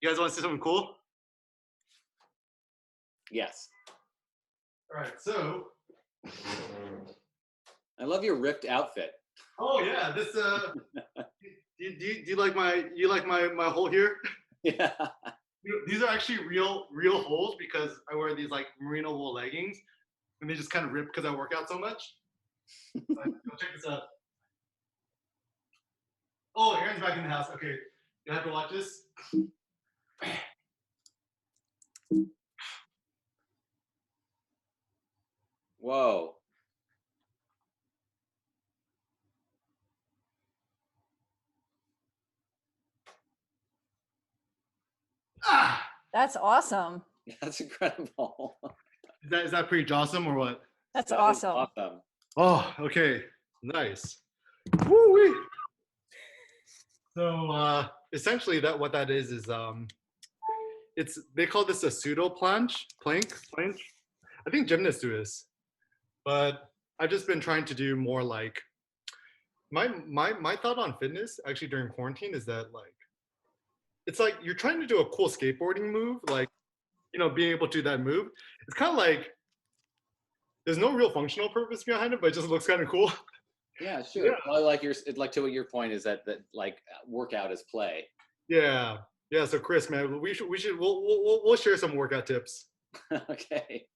You guys want to see something cool? Yes. All right, so. I love your ripped outfit. Oh yeah, this do you like my hole here? Yeah. These are actually real holes because I wear these like merino wool leggings, and they just kind of rip because I work out so much. Go check this out. Oh, Aaron's back in the house. Okay, you have to watch this. Whoa. Ah, That's awesome. That's incredible. is that pretty awesome or what? That's That is awesome. awesome. Oh, okay, nice. Woo-wee. So essentially, what that is it's they call this a pseudo planche. I think gymnasts do this, but I've just been trying to do more like my thought on fitness actually during quarantine is that like it's like you're trying to do a cool skateboarding move, like being able to do that move. It's kind of like there's no real functional purpose behind it, but it just looks kind of cool. Yeah, sure. Yeah. Well, like to what your point is that like workout is play. Yeah, yeah. So Chris, man, we'll share some workout tips. Okay.